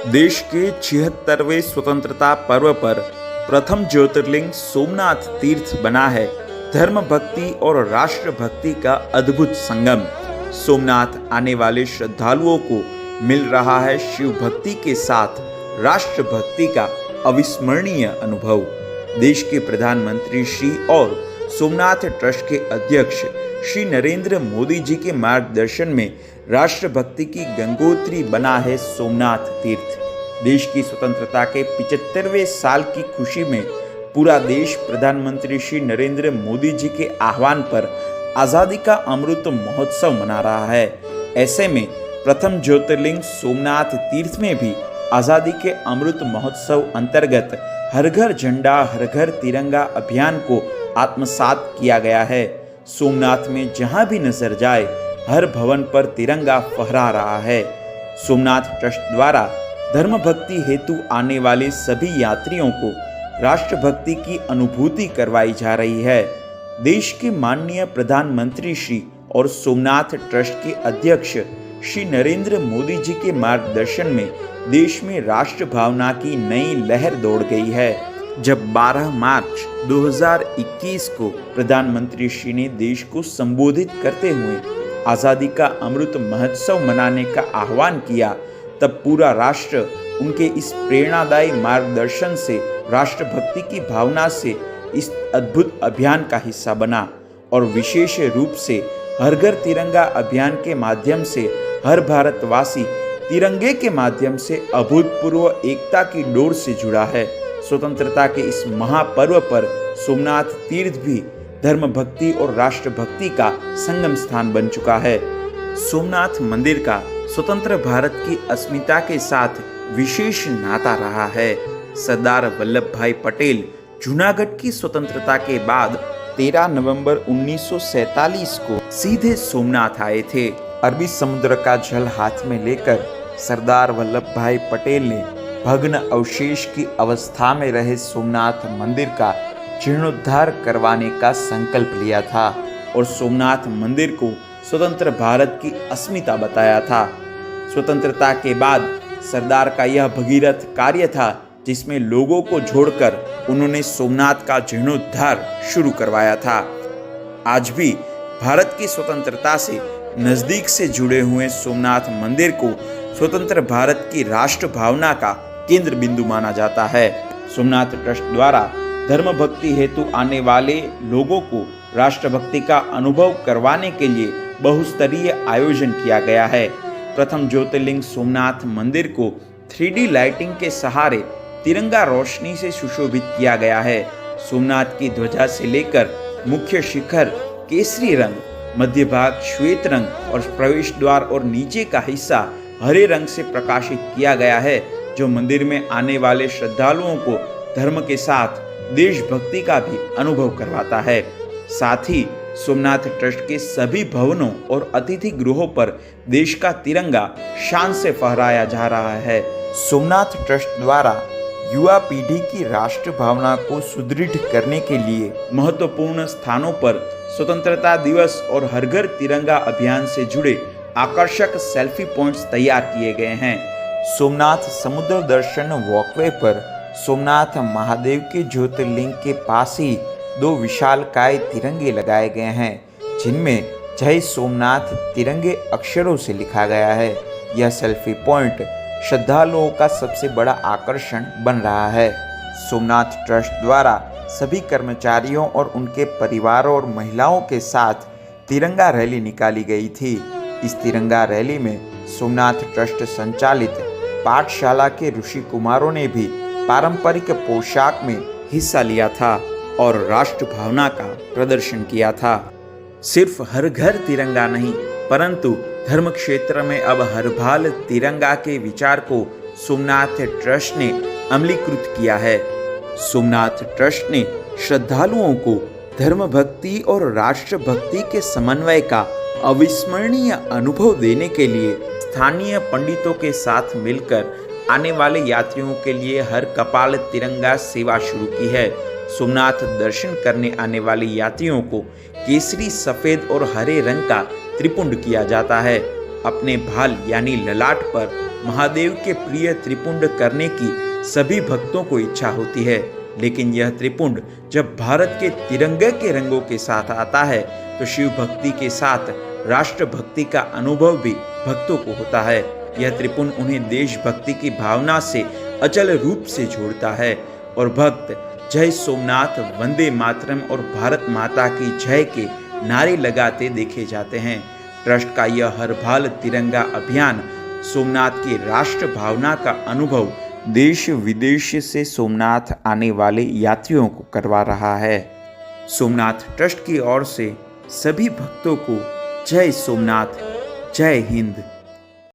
देश के 76वें स्वतंत्रता पर्व पर प्रथम ज्योतिर्लिंग सोमनाथ तीर्थ बना है धर्म भक्ति और राष्ट्र भक्ति का अद्भुत संगम। सोमनाथ आने वाले श्रद्धालुओं को मिल रहा है शिव भक्ति के साथ राष्ट्र भक्ति का अविस्मरणीय अनुभव। देश के प्रधानमंत्री श्री और सोमनाथ ट्रस्ट के अध्यक्ष श्री नरेंद्र मोदी जी के मार्गदर्शन में राष्ट्रभक्ति की गंगोत्री बना है सोमनाथ तीर्थ। देश की स्वतंत्रता के 75वें साल की खुशी में पूरा देश प्रधानमंत्री श्री नरेंद्र मोदी जी के आह्वान पर आजादी का अमृत महोत्सव मना रहा है। ऐसे में प्रथम ज्योतिर्लिंग सोमनाथ तीर्थ में भी आजादी के अमृत महोत्सव अंतर्गत हर घर झंडा हर घर तिरंगा अभियान को आत्मसात किया गया है। सोमनाथ में जहां भी नजर जाए हर भवन पर तिरंगा फहरा रहा है। सोमनाथ ट्रस्ट द्वारा धर्म भक्ति हेतु आने वाले सभी यात्रियों को राष्ट्रभक्ति की अनुभूति करवाई जा रही है। देश के माननीय प्रधानमंत्री श्री और सोमनाथ ट्रस्ट के अध्यक्ष श्री नरेंद्र मोदी जी के मार्गदर्शन में देश में राष्ट्र भावना की नई लहर दौड़ गई है। जब 12 मार्च 2021 को प्रधानमंत्री श्री ने देश को संबोधित करते हुए आजादी का अमृत महोत्सव मनाने का आह्वान किया, तब पूरा राष्ट्र उनके इस प्रेरणादायी मार्गदर्शन से राष्ट्रभक्ति की भावना से इस अद्भुत अभियान का हिस्सा बना और विशेष रूप से हर घर तिरंगा अभियान के माध्यम से हर भारतवासी तिरंगे के माध्यम से अभूतपूर्व एकता की डोर से जुड़ा है। स्वतंत्रता के इस महापर्व पर सोमनाथ तीर्थ भी धर्म भक्ति और राष्ट्र भक्ति का संगम स्थान बन चुका है। सोमनाथ मंदिर का स्वतंत्र भारत की अस्मिता के साथ विशेष नाता रहा है। सरदार वल्लभ भाई पटेल जूनागढ़ की स्वतंत्रता के बाद 13 नवंबर 1947 को सीधे सोमनाथ आए थे। अरबी समुद्र का जल हाथ में लेकर सरदार वल्लभ भाई पटेल ने भग्न अवशेष की अवस्था में रहे सोमनाथ मंदिर का जीर्णोद्धार करवाने का संकल्प लिया था और सोमनाथ मंदिर को स्वतंत्र भारत की अस्मिता बताया था। स्वतंत्रता के बाद सरदार का यह भगीरथ कार्य था जिसमें लोगों को जोड़कर उन्होंने सोमनाथ का जीर्णोद्धार शुरू करवाया था। आज भी भारत की स्वतंत्रता से नजदीक से जुड़े हुए सोमनाथ मंदिर को स्वतंत्र भारत की राष्ट्र भावना का केंद्र बिंदु माना जाता है। सोमनाथ ट्रस्ट द्वारा धर्म भक्ति हेतु आने वाले लोगों को राष्ट्रभक्ति का अनुभव करवाने के लिए बहुस्तरीय आयोजन किया गया है। प्रथम ज्योतिर्लिंग सोमनाथ मंदिर को 3D लाइटिंग के सहारे तिरंगा रोशनी से सुशोभित किया गया है। सोमनाथ की ध्वजा से लेकर मुख्य शिखर केसरी रंग, मध्य भाग श्वेत रंग और प्रवेश द्वार और नीचे का हिस्सा हरे रंग से प्रकाशित किया गया है, जो मंदिर में आने वाले श्रद्धालुओं को धर्म के साथ देशभक्ति का भी अनुभव करवाता है। साथ ही सोमनाथ ट्रस्ट के सभी भवनों और अतिथि गृहों पर देश का तिरंगा शान से फहराया जा रहा है। सोमनाथ ट्रस्ट द्वारा युवा पीढ़ी की राष्ट्र भावना को सुदृढ़ करने के लिए महत्वपूर्ण स्थानों पर स्वतंत्रता दिवस और हर घर तिरंगा अभियान से जुड़े आकर्षक सेल्फी पॉइंट्स तैयार किए गए हैं। सोमनाथ समुद्र दर्शन वॉकवे पर सोमनाथ महादेव के ज्योतिर्लिंग के पास ही 2 विशालकाय तिरंगे लगाए गए हैं, जिनमें जय सोमनाथ तिरंगे अक्षरों से लिखा गया है। यह सेल्फी पॉइंट श्रद्धालुओं का सबसे बड़ा आकर्षण बन रहा है। सोमनाथ ट्रस्ट द्वारा सभी कर्मचारियों और उनके परिवारों और महिलाओं के साथ तिरंगा रैली निकाली गई थी। इस तिरंगा रैली में सोमनाथ ट्रस्ट संचालित पाठशाला के ऋषि कुमारों ने भी पारंपरिक पोशाक में हिस्सा लिया था और राष्ट्र भावना का प्रदर्शन किया था। सिर्फ हर घर तिरंगा नहीं, परंतु धर्म क्षेत्र में अब हर भाल तिरंगा के विचार को सोमनाथ ट्रस्ट ने अमलीकृत किया है। सोमनाथ ट्रस्ट ने श्रद्धालुओं को धर्म भक्ति और राष्ट्र भक्ति के समन्वय का अविस्मरणीय अनुभव देने के लिए स्थानीय पंडितों के साथ मिलकर आने वाले यात्रियों के लिए हर कपाल तिरंगा सेवा शुरू की है। सोमनाथ दर्शन करने आने वाले यात्रियों को केसरी, सफेद और हरे रंग का त्रिपुंड किया जाता है। अपने भाल यानी ललाट पर महादेव के प्रिय त्रिपुंड करने की सभी भक्तों को इच्छा होती है, लेकिन यह त्रिपुंड जब भारत के तिरंगे के रंगों के साथ आता है तो शिव भक्ति के साथ राष्ट्र भक्ति का अनुभव भी भक्तों को होता है। यह त्रिपुंड उन्हें देशभक्ति की भावना से अचल रूप से जोड़ता है और भक्त जय सोमनाथ, वंदे मातरम और भारत माता की जय के नारे लगाते देखे जाते हैं। ट्रस्ट का यह हर भाल तिरंगा अभियान सोमनाथ की राष्ट्र भावना का अनुभव देश विदेश से सोमनाथ आने वाले यात्रियों को करवा रहा है। सोमनाथ ट्रस्ट की ओर से सभी भक्तों को जय सोमनाथ, जय हिंद।